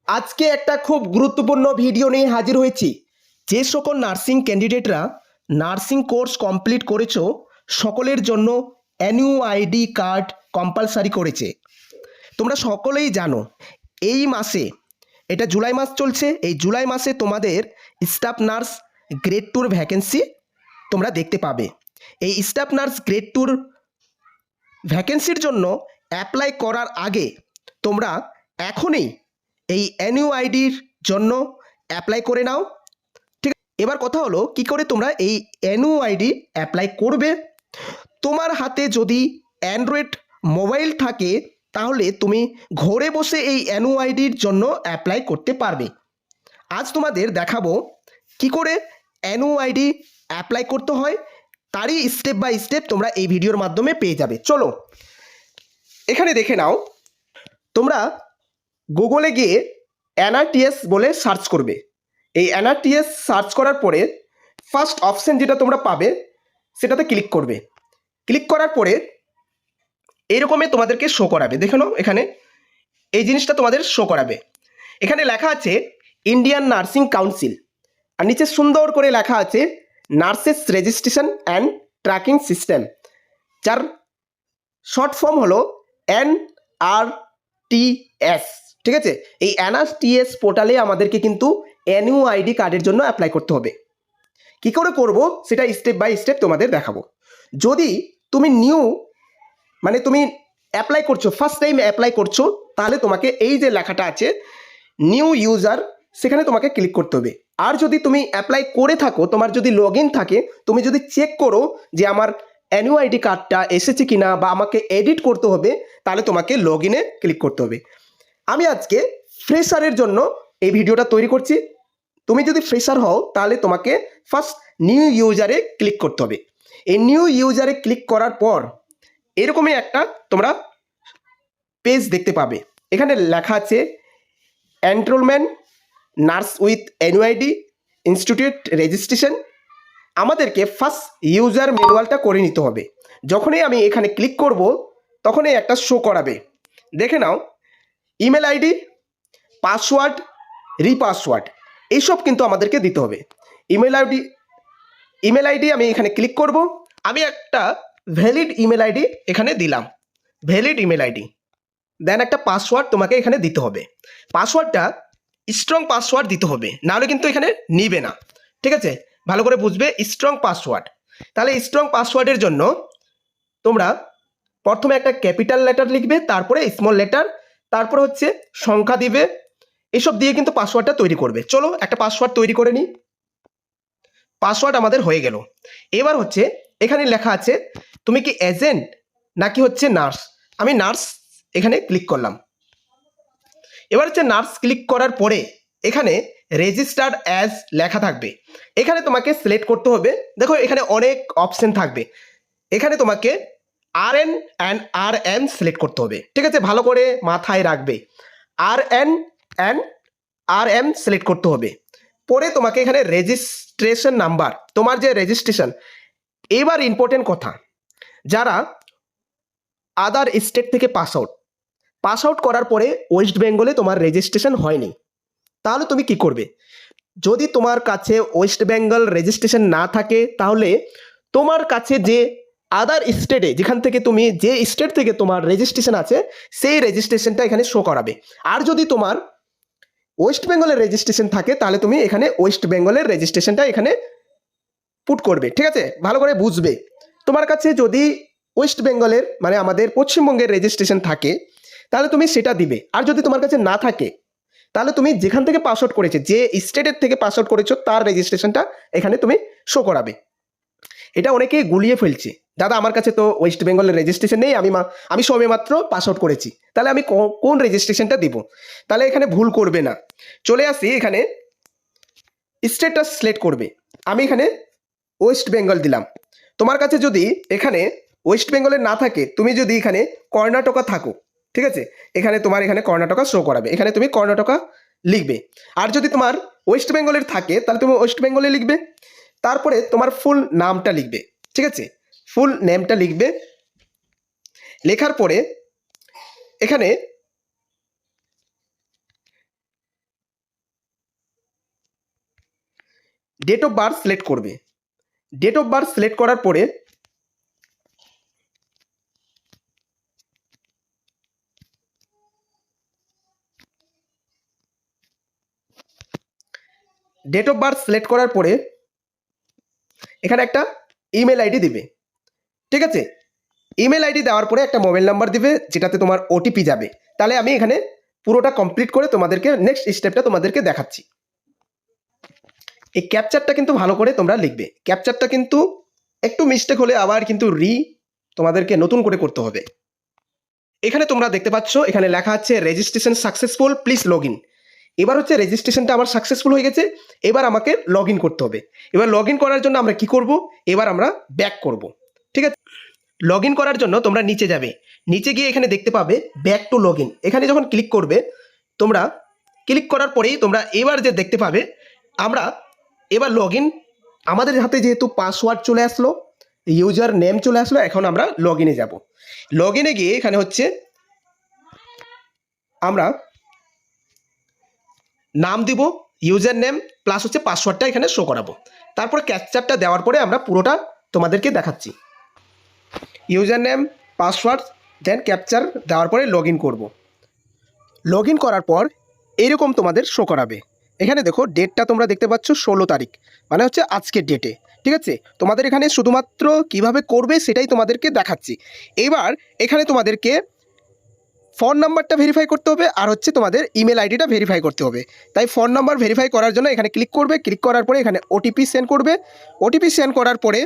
আজকে একটা খুব গুরুত্বপূর্ণ ভিডিও নিয়ে হাজির হয়েছি। যে সকল নার্সিং ক্যান্ডিডেটরা নার্সিং কোর্স কমপ্লিট করেছো সকলের জন্য এনইউআইডি কার্ড কম্পালসারি করেছে। তোমরা সকলেই জানো এই মাসে, এটা জুলাই মাস চলছে, এই জুলাই মাসে তোমাদের স্টাফ নার্স গ্রেড টুর ভ্যাকেন্সি তোমরা দেখতে পাবে। এই স্টাফ নার্স গ্রেড টুর ভ্যাকেন্সির জন্য অ্যাপ্লাই করার আগে তোমরা এখনই এই এনইউআইডির জন্য অ্যাপ্লাই করে নাও। ঠিক আছে, এবার কথা হলো কি করে তোমরা এই এনইউআইডি অ্যাপ্লাই করবে। তোমার হাতে যদি অ্যান্ড্রয়েড মোবাইল থাকে তাহলে তুমি ঘরে বসে এই এনইউআইডির জন্য অ্যাপ্লাই করতে পারবে। আজ তোমাদের দেখাবো কি করে এনইউআইডি অ্যাপ্লাই করতে হয়, তারই স্টেপ বাই স্টেপ তোমরা এই ভিডিওর মাধ্যমে পেয়ে যাবে। চলো এখানে দেখে নাও, তোমরা গুগলে গিয়ে এনআরটিএস বলে সার্চ করবে। এই এনআরটিএস সার্চ করার পরে ফার্স্ট অপশন যেটা তোমরা পাবে সেটাতে ক্লিক করবে। ক্লিক করার পরে এইরকমই তোমাদেরকে শো করাবে। দেখে নাও, এখানে এই জিনিসটা তোমাদের শো করাবে। এখানে লেখা আছে ইন্ডিয়ান নার্সিং কাউন্সিল, আর নিচে সুন্দর করে লেখা আছে nurses registration and tracking system, যার শর্ট ফর্ম হলো NRTS। ঠিক আছে, এই NRTS পোর্টালে আমাদেরকে কিন্তু এনইউআইডি কার্ডের জন্য অ্যাপ্লাই করতে হবে। কি করে করব সেটা স্টেপ বাই স্টেপ তোমাদের দেখাবো। যদি তুমি তুমি অ্যাপ্লাই করছো, ফার্স্ট টাইম অ্যাপ্লাই করছো, তাহলে তোমাকে এই যে লেখাটা আছে নিউ ইউজার, সেখানে তোমাকে ক্লিক করতে হবে। আর যদি তুমি অ্যাপ্লাই করে থাকো, তোমার যদি লগ ইন থাকে, তুমি যদি চেক করো যে আমার এনইউআইডি কার্ডটা এসেছে কিনা বা আমাকে এডিট করতে হবে, তাহলে তোমাকে লগ ইনে ক্লিক করতে হবে। আমি আজকে ফ্রেশারের জন্য এই ভিডিওটা তৈরি করছি। তুমি যদি ফ্রেশার হও তাহলে তোমাকে ফার্স্ট নিউ ইউজারে ক্লিক করতে হবে। এই নিউ ইউজারে ক্লিক করার পর এরকমই একটা তোমরা পেজ দেখতে পাবে। এখানে লেখা আছে enrolment nurse with NUID institute registration. আমাদেরকে ফার্স্ট ইউজার ম্যানুয়ালটা করে নিতে হবে। যখনই আমি এখানে ক্লিক করব তখনই একটা শো করাবে। দেখে নাও, ইমেল আইডি, পাসওয়ার্ড, রিপাসওয়ার্ড, এইসব কিন্তু আমাদেরকে দিতে হবে। ইমেল আইডি আমি এখানে ক্লিক করব। আমি একটা ভ্যালিড ইমেল আইডি এখানে দিলাম, ভ্যালিড ইমেল আইডি। দেন একটা পাসওয়ার্ড তোমাকে এখানে দিতে হবে। পাসওয়ার্ডটা স্ট্রং পাসওয়ার্ড দিতে হবে, নাহলে কিন্তু এখানে নিবে না। ঠিক আছে, ভালো করে বুঝবে, স্ট্রং পাসওয়ার্ড। তাহলে স্ট্রং পাসওয়ার্ডের জন্য তোমরা প্রথমে একটা ক্যাপিটাল লেটার লিখবে, তারপরে স্মল লেটার, তারপরে হচ্ছে সংখ্যা দিবে। এসব দিয়ে কিন্তু পাসওয়ার্ডটা তৈরি করবে। চলো একটা পাসওয়ার্ড তৈরি করে নিই। পাসওয়ার্ড আমাদের হয়ে গেল। এবার হচ্ছে এখানে লেখা আছে তুমি কি এজেন্ট নাকি হচ্ছে নার্স। আমি নার্স এখানে ক্লিক করলাম। এবার হচ্ছে নার্স ক্লিক করার পরে এখানে রেজিস্টার্ড অ্যাজ লেখা থাকবে, এখানে তোমাকে সিলেক্ট করতে হবে। দেখো এখানে অনেক অপশন থাকবে, এখানে তোমাকে RN অ্যান্ড RM সিলেক্ট করতে হবে। ঠিক আছে, ভালো করে মাথায় রাখবে, RN অ্যান্ড RM সিলেক্ট করতে হবে। পরে তোমাকে এখানে রেজিস্ট্রেশন নাম্বার, তোমার যে রেজিস্ট্রেশন। এবার ইম্পর্টেন্ট কথা, যারা আদার স্টেট থেকে পাস আউট করার পরে ওয়েস্ট বেঙ্গলে তোমার রেজিস্ট্রেশন হয়নি, তাহলে তুমি কি করবে? যদি তোমার কাছে ওয়েস্ট বেঙ্গল রেজিস্ট্রেশন না থাকে তাহলে তোমার কাছে যে আদার স্টেটে, যেখান থেকে তুমি, যে স্টেট থেকে তোমার রেজিস্ট্রেশন আছে সেই রেজিস্ট্রেশনটা এখানে শো করাবে। আর যদি তোমার ওয়েস্ট বেঙ্গলের রেজিস্ট্রেশন থাকে তাহলে তুমি এখানে ওয়েস্ট বেঙ্গলের রেজিস্ট্রেশনটা এখানে পুট করবে। ঠিক আছে, ভালো করে বুঝবে। তোমার কাছে যদি ওয়েস্ট বেঙ্গলের আমাদের পশ্চিমবঙ্গের রেজিস্ট্রেশন থাকে তাহলে তুমি সেটা দিবে। আর যদি তোমার কাছে না থাকে তাহলে তুমি যেখান থেকে পাস আউট করেছে, যে স্টেটের থেকে পাস আউট করেছো তার রেজিস্ট্রেশনটা এখানে তুমি শো করাবে। এটা অনেকেই গুলিয়ে ফেলছে, দাদা আমার কাছে তো ওয়েস্ট বেঙ্গলের রেজিস্ট্রেশন নেই, আমি সবে মাত্র পাস আউট করেছি, তাহলে আমি কোন রেজিস্ট্রেশনটা দিব? তাহলে এখানে ভুল করবে না। চলে আসি, এখানে স্টেটটা সিলেক্ট করবে। আমি এখানে ওয়েস্ট বেঙ্গল দিলাম। তোমার কাছে যদি এখানে ওয়েস্ট বেঙ্গলের না থাকে, তুমি যদি এখানে কর্ণাটকা থাকো, ঠিক আছে, এখানে তোমার এখানে কর্ণাটকা শো করাবে, এখানে তুমি কর্ণাটকা লিখবে। আর যদি তোমার ওয়েস্ট বেঙ্গলের থাকে তাহলে তুমি ওয়েস্ট বেঙ্গলে লিখবে। তারপরে তোমার ফুল নামটা লিখবে। ঠিক আছে, ফুল নেমটা লিখবে। লেখার পরে এখানে ডেট অফ বার্থ সিলেক্ট করবে। ডেট অফ বার্থ সিলেক্ট করার পরে ডেট অফ বার্থ সিলেক্ট করার পরে এখানে একটা ইমেল আইডি দিবে, ঠিক আছে। ইমেল আইডি দেওয়ার পরে একটা মোবাইল নাম্বার দিবে যেটাতে তোমার ওটিপি যাবে। তাহলে আমি এখানে পুরোটা কমপ্লিট করে তোমাদেরকে নেক্সট স্টেপটা তোমাদেরকে দেখাচ্ছি। এই ক্যাপচারটা কিন্তু ভালো করে তোমরা লিখবে। ক্যাপচারটা কিন্তু একটু মিস্টেক হলে আবার কিন্তু তোমাদেরকে নতুন করে করতে হবে। এখানে তোমরা দেখতে পাচ্ছ এখানে লেখা আছে registration successful, please log in. এবার হচ্ছে রেজিস্ট্রেশনটা আমার সাকসেসফুল হয়ে গেছে। এবার আমাকে লগ ইন করতে হবে। এবার লগ ইন করার জন্য আমরা কি করব, এবার আমরা ব্যাক করব, ঠিক আছে। লগ ইন করার জন্য তোমরা নিচে যাবে, নিচে গিয়ে এখানে দেখতে পাবে ব্যাক টু লগ ইন। এখানে যখন ক্লিক করবে তোমরা, ক্লিক করার পরেই তোমরা এবার যে দেখতে পাবে আমরা এবার লগ ইন, আমাদের হাতে যেহেতু পাসওয়ার্ড চলে আসলো, ইউজার নেম চলে আসলো, এখন আমরা লগ ইনে যাবো। লগ ইনে গিয়ে এখানে হচ্ছে আমরা নাম দিব, ইউজার নেম প্লাস হচ্ছে পাসওয়ার্ডটা এখানে শো করাবো। তারপর ক্যাপচারটা দেওয়ার পরে আমরা পুরোটা তোমাদেরকে দেখাচ্ছি। ইউজার নেম, পাসওয়ার্ড, দেন ক্যাপচার দেওয়ার পরে লগ ইন করবো। লগ ইন করার পর এইরকম তোমাদের শো করাবে। এখানে দেখো ডেটটা তোমরা দেখতে পাচ্ছ 16 তারিখ, মানে হচ্ছে আজকের ডেটে, ঠিক আছে। তোমাদের এখানে শুধুমাত্র কিভাবে করবে সেটাই তোমাদেরকে দেখাচ্ছি। এবার এখানে তোমাদেরকে ফোন নাম্বারটা ভেরিফাই করতে হবে আর হচ্ছে তোমাদের ইমেল আইডিটা ভেরিফাই করতে হবে। তাই ফোন নাম্বার ভেরিফাই করার জন্য এখানে ক্লিক করবে। ক্লিক করার পরে এখানে ওটিপি সেন্ড করবে। ওটিপি সেন্ড করার পরে